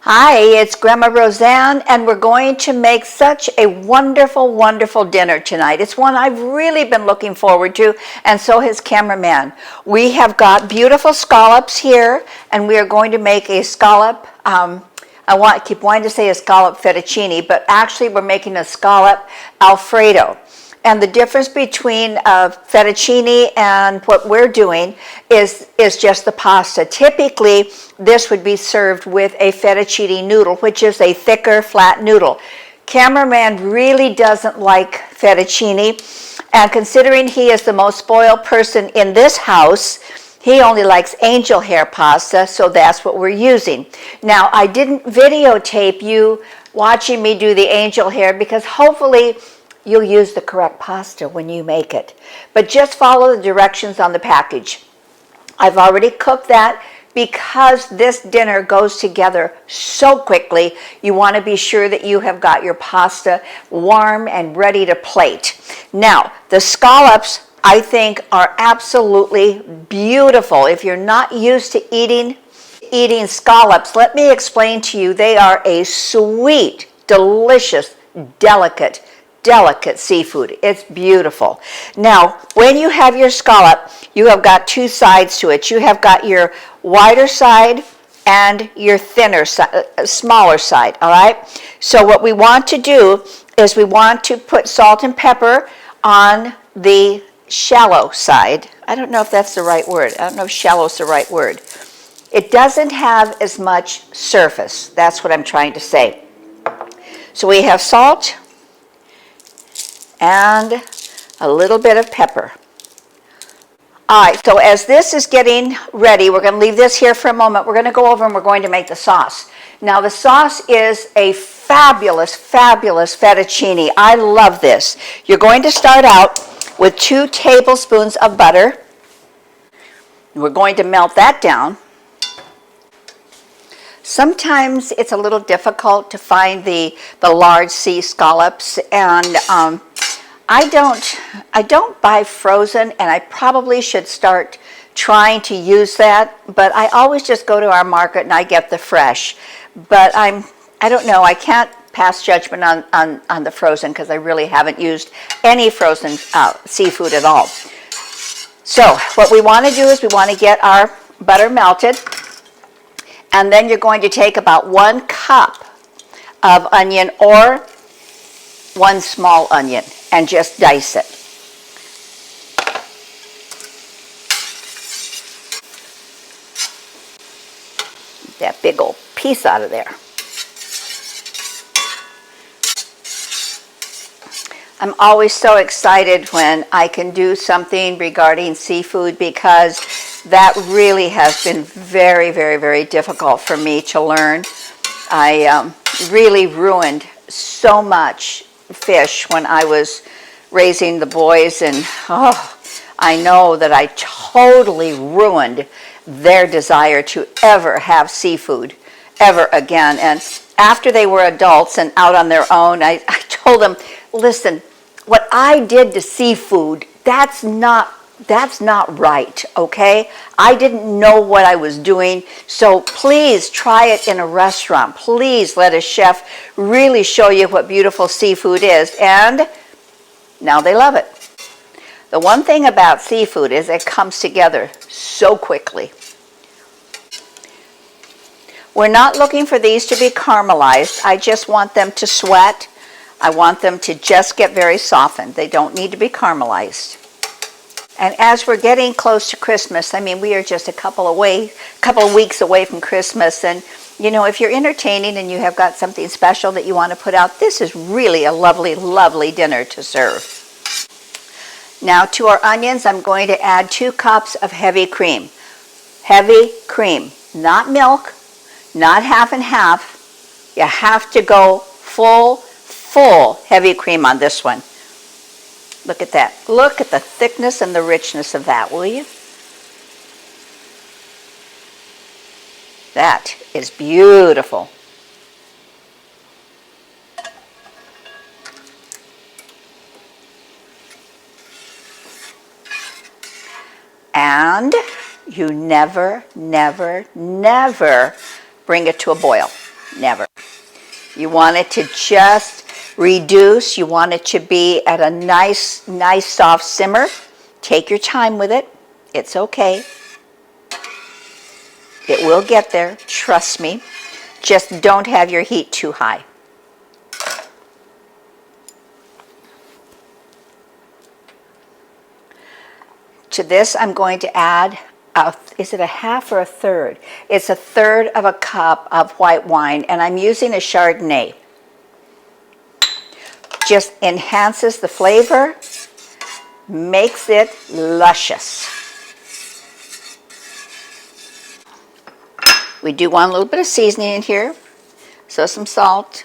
Hi, it's Grandma Roseanne, and we're going to make such a wonderful, wonderful dinner tonight. It's one I've really been looking forward to, and so has cameraman. We have got beautiful scallops here, and we are going to make a scallop. I keep wanting to say a scallop fettuccine, but actually we're making a scallop Alfredo. And the difference between fettuccine and what we're doing is just the pasta. Typically, this would be served with a fettuccine noodle, which is a thicker, flat noodle. Cameraman really doesn't like fettuccine, and considering he is the most spoiled person in this house, he only likes angel hair pasta, so that's what we're using. Now, I didn't videotape you watching me do the angel hair because hopefully you'll use the correct pasta when you make it. But just follow the directions on the package. I've already cooked that because this dinner goes together so quickly. You want to be sure that you have got your pasta warm and ready to plate. Now, the scallops, I think, are absolutely beautiful. If you're not used to eating scallops, let me explain to you, they are a sweet, delicious, delicate seafood. It's beautiful. Now, when you have your scallop, you have got two sides to it. You have got your wider side and your thinner side, smaller side, all right? So what we want to do is we want to put salt and pepper on the shallow side. I don't know if that's the right word. I don't know if shallow is the right word. It doesn't have as much surface. That's what I'm trying to say. So we have salt and a little bit of pepper. All right, so as this is getting ready, we're going to leave this here for a moment. We're going to go over and we're going to make the sauce. Now, the sauce is a fabulous, fabulous fettuccine. I love this. You're going to start out with 2 tablespoons of butter. We're going to melt that down. Sometimes it's a little difficult to find the large sea scallops, and I don't buy frozen, and I probably should start trying to use that, but I always just go to our market and I get the fresh. But I don't know, I can't pass judgment on the frozen because I really haven't used any frozen seafood at all. So what we want to do is we want to get our butter melted, and then you're going to take about 1 cup of onion or 1 small onion and just dice it. Get that big old piece out of there. I'm always so excited when I can do something regarding seafood because that really has been very, very, very difficult for me to learn. I really ruined so much fish when I was raising the boys, and I know that I totally ruined their desire to ever have seafood ever again. And after they were adults and out on their own, I told them, listen, what I did to seafood, that's not right, okay? I didn't know what I was doing, so please try it in a restaurant. Please let a chef really show you what beautiful seafood is, and now they love it. The one thing about seafood is it comes together so quickly. We're not looking for these to be caramelized. I just want them to sweat. I want them to just get very softened. They don't need to be caramelized. And as we're getting close to Christmas, I mean, we are just a couple of weeks away from Christmas. And, you know, if you're entertaining and you have got something special that you want to put out, this is really a lovely, lovely dinner to serve. Now, to our onions, I'm going to add 2 cups of heavy cream. Heavy cream, not milk, not half and half. You have to go full heavy cream on this one. Look at that. Look at the thickness and the richness of that, will you? That is beautiful. And you never, never, never bring it to a boil. Never. You want it to just reduce. You want it to be at a nice soft simmer. Take your time with it. It's okay. It will get there, trust me. Just don't have your heat too high. To this, I'm going to add, is it a half or a third? It's a third of a cup of white wine, and I'm using a Chardonnay. Just enhances the flavor, makes it luscious. We do want a little bit of seasoning in here, so some salt,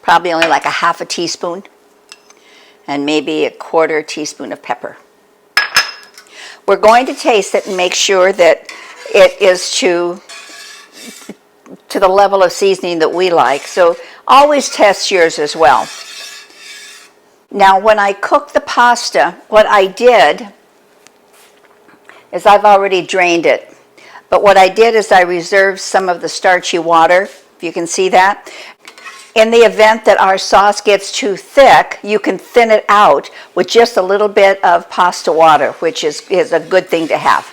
probably only like a half a teaspoon, and maybe a quarter teaspoon of pepper. We're going to taste it and make sure that it is to the level of seasoning that we like. So always test yours as well. Now when I cook the pasta, what I did is I've already drained it. But what I did is I reserved some of the starchy water, if you can see that. In the event that our sauce gets too thick, you can thin it out with just a little bit of pasta water, which is a good thing to have.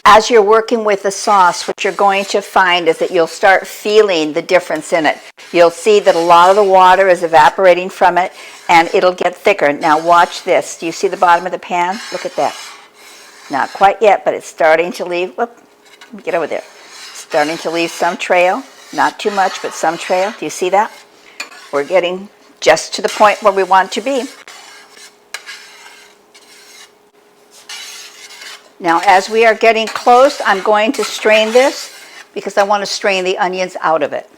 As you're working with the sauce, what you're going to find is that you'll start feeling the difference in it. You'll see that a lot of the water is evaporating from it, and it'll get thicker. Now watch this. Do you see the bottom of the pan? Look at that. Not quite yet, but it's starting to leave. Whoop, get over there. Starting to leave some trail. Not too much, but some trail. Do you see that? We're getting just to the point where we want to be. Now, as we are getting close, I'm going to strain this because I want to strain the onions out of it.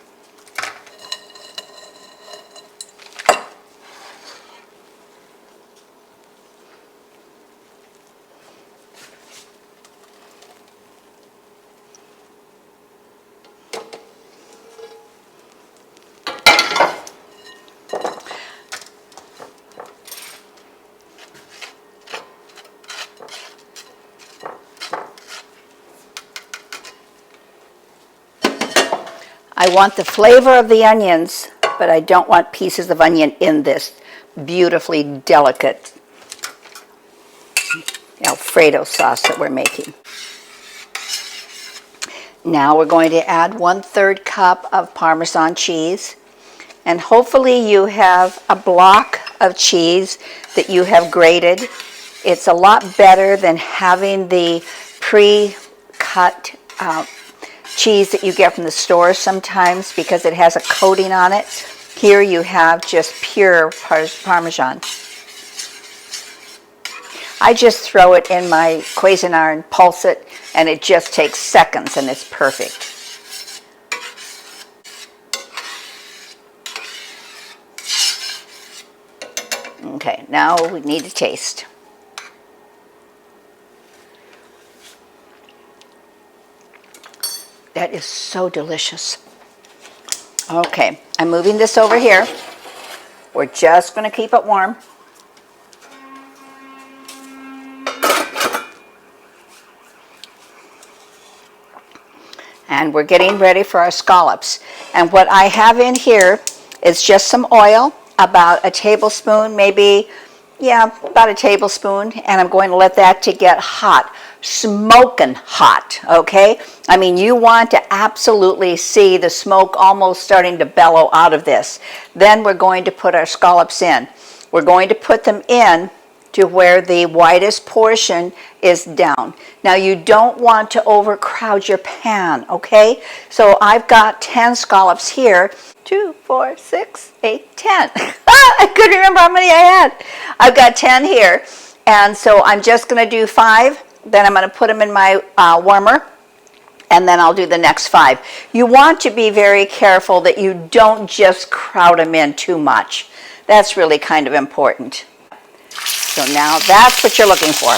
I want the flavor of the onions, but I don't want pieces of onion in this beautifully delicate Alfredo sauce that we're making. Now we're going to add 1/3 cup of Parmesan cheese, and hopefully you have a block of cheese that you have grated. It's a lot better than having the pre-cut cheese that you get from the store sometimes because it has a coating on it. Here you have just pure Parmesan. I just throw it in my Cuisinart and pulse it, and it just takes seconds, and it's perfect. Okay, now we need to taste. That is so delicious. Okay, I'm moving this over here. We're just going to keep it warm. And we're getting ready for our scallops. And what I have in here is just some oil, about a tablespoon, maybe, about a tablespoon. And I'm going to let that to get hot, smoking hot, okay? I mean, you want to absolutely see the smoke almost starting to bellow out of this. Then we're going to put our scallops in. We're going to put them in to where the widest portion is down. Now you don't want to overcrowd your pan, okay? So I've got 10 scallops here. 2, 4, 6, 8, 10. I couldn't remember how many I had. I've got 10 here. And so I'm just gonna do 5. Then I'm gonna put them in my warmer. And then I'll do the next 5. You want to be very careful that you don't just crowd them in too much. That's really kind of important. So now that's what you're looking for.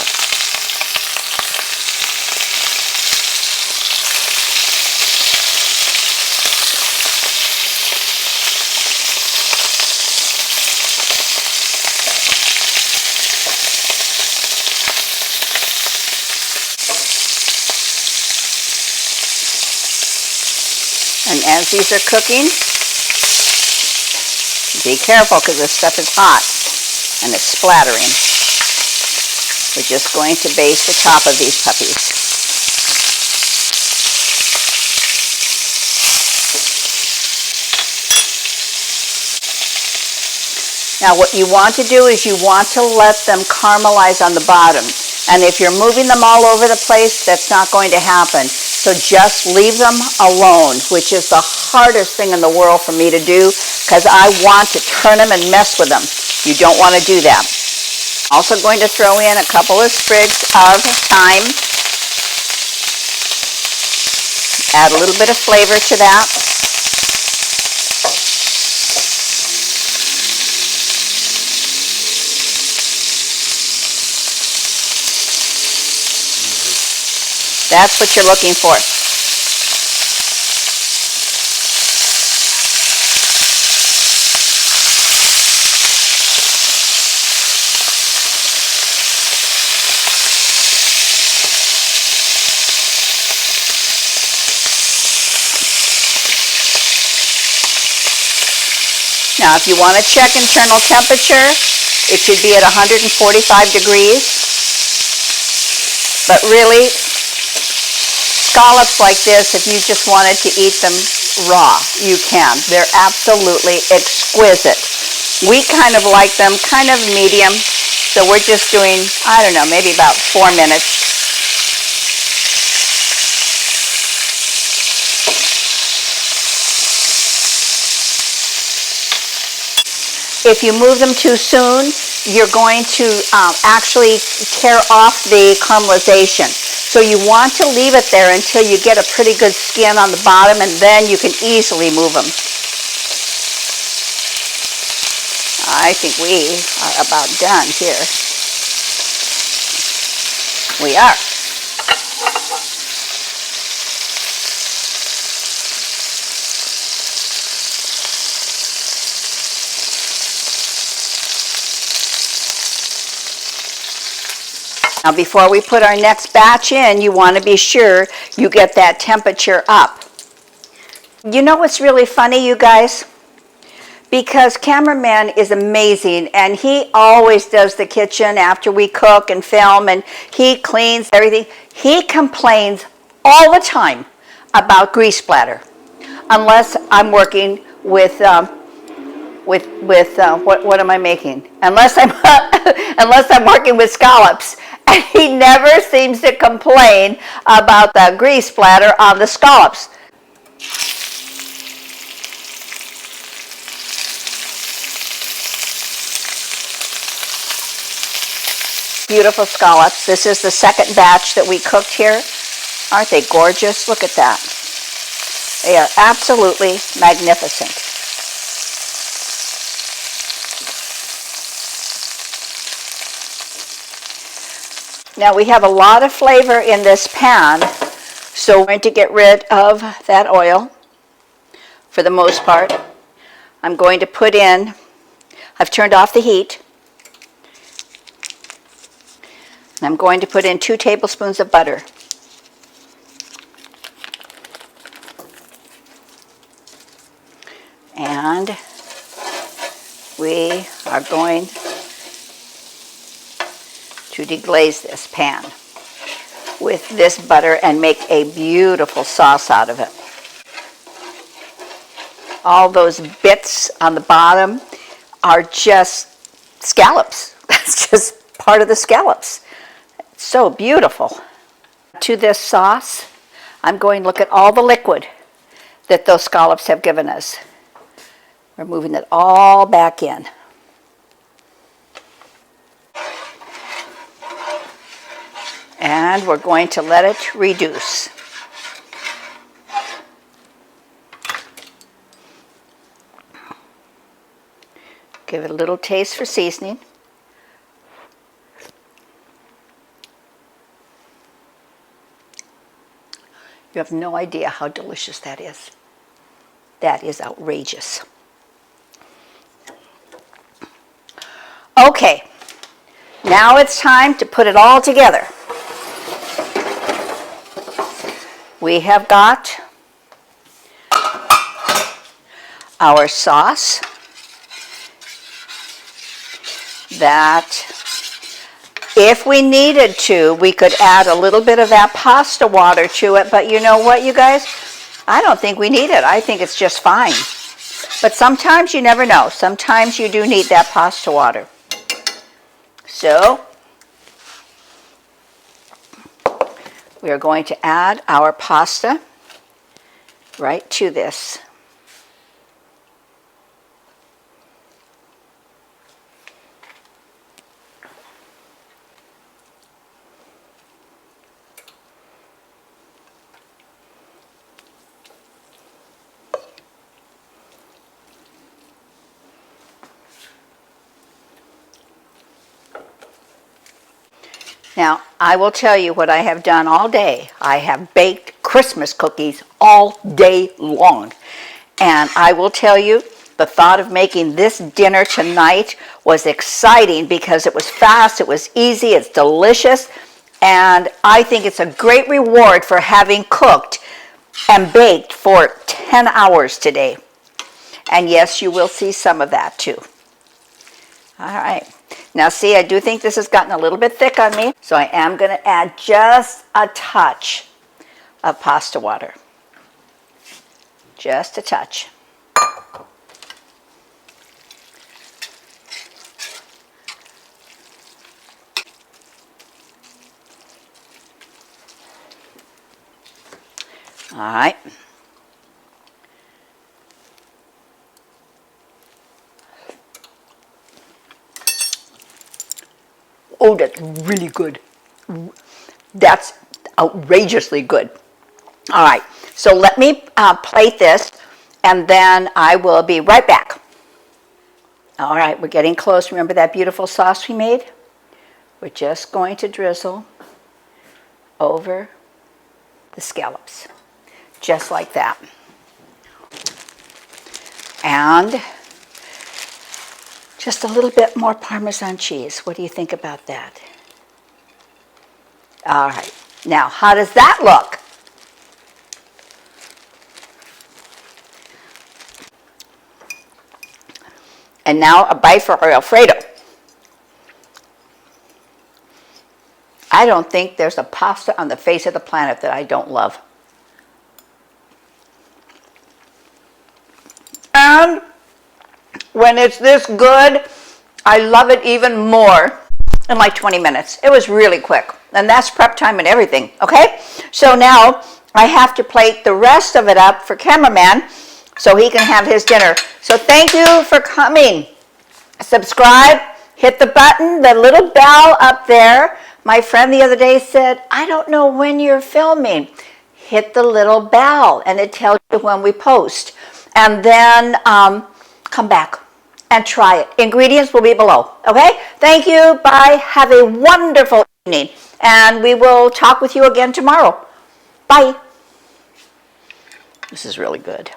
And as these are cooking, be careful because this stuff is hot and it's splattering. We're just going to baste the top of these puppies. Now what you want to do is you want to let them caramelize on the bottom. And if you're moving them all over the place, that's not going to happen. So just leave them alone, which is the hardest thing in the world for me to do because I want to turn them and mess with them. You don't want to do that. Also going to throw in a couple of sprigs of thyme. Add a little bit of flavor to that. That's what you're looking for. Now, if you want to check internal temperature, it should be at 145 degrees. But really, scallops like this, if you just wanted to eat them raw, you can. They're absolutely exquisite. We kind of like them kind of medium, so we're just doing, I don't know, maybe about 4 minutes. If you move them too soon, you're going to actually tear off the caramelization. So you want to leave it there until you get a pretty good skin on the bottom, and then you can easily move them. I think we are about done here. We are. Now before we put our next batch in, you want to be sure you get that temperature up. You know what's really funny, you guys? Because cameraman is amazing, and he always does the kitchen after we cook and film, and he cleans everything. He complains all the time about grease splatter, unless I'm working with what am I making? Unless I'm working with scallops. And he never seems to complain about the grease splatter on the scallops. Beautiful scallops. This is the second batch that we cooked here. Aren't they gorgeous? Look at that. They are absolutely magnificent. Now we have a lot of flavor in this pan, so we're going to get rid of that oil for the most part. I'm going to put in, I've turned off the heat, and I'm going to put in 2 tablespoons of butter. And we are going to deglaze this pan with this butter and make a beautiful sauce out of it. All those bits on the bottom are just scallops. That's just part of the scallops. It's so beautiful. To this sauce, I'm going to look at all the liquid that those scallops have given us. We're moving it all back in. And we're going to let it reduce. Give it a little taste for seasoning. You have no idea how delicious that is. That is outrageous. Okay, now it's time to put it all together. We have got our sauce that if we needed to, we could add a little bit of that pasta water to it, but you know what, you guys? I don't think we need it. I think it's just fine. But sometimes you never know. Sometimes you do need that pasta water. So, we are going to add our pasta right to this. Now, I will tell you what I have done all day. I have baked Christmas cookies all day long. And I will tell you, the thought of making this dinner tonight was exciting because it was fast, it was easy, it's delicious, and I think it's a great reward for having cooked and baked for 10 hours today. And yes, you will see some of that too. All right. Now see, I do think this has gotten a little bit thick on me, so I am going to add just a touch of pasta water. Just a touch. All right. Oh, that's really good. That's outrageously good. All right, so let me plate this, and then I will be right back. All right, we're getting close. Remember that beautiful sauce we made? We're just going to drizzle over the scallops, just like that. And just a little bit more Parmesan cheese. What do you think about that? All right. Now, how does that look? And now a bite for our Alfredo. I don't think there's a pasta on the face of the planet that I don't love. And when it's this good, I love it even more in like 20 minutes. It was really quick. And that's prep time and everything, okay? So now I have to plate the rest of it up for cameraman so he can have his dinner. So thank you for coming. Subscribe, hit the button, the little bell up there. My friend the other day said, I don't know when you're filming. Hit the little bell and it tells you when we post. And then come back and try it. Ingredients will be below, okay? Thank you, bye, have a wonderful evening, and we will talk with you again tomorrow. Bye. This is really good.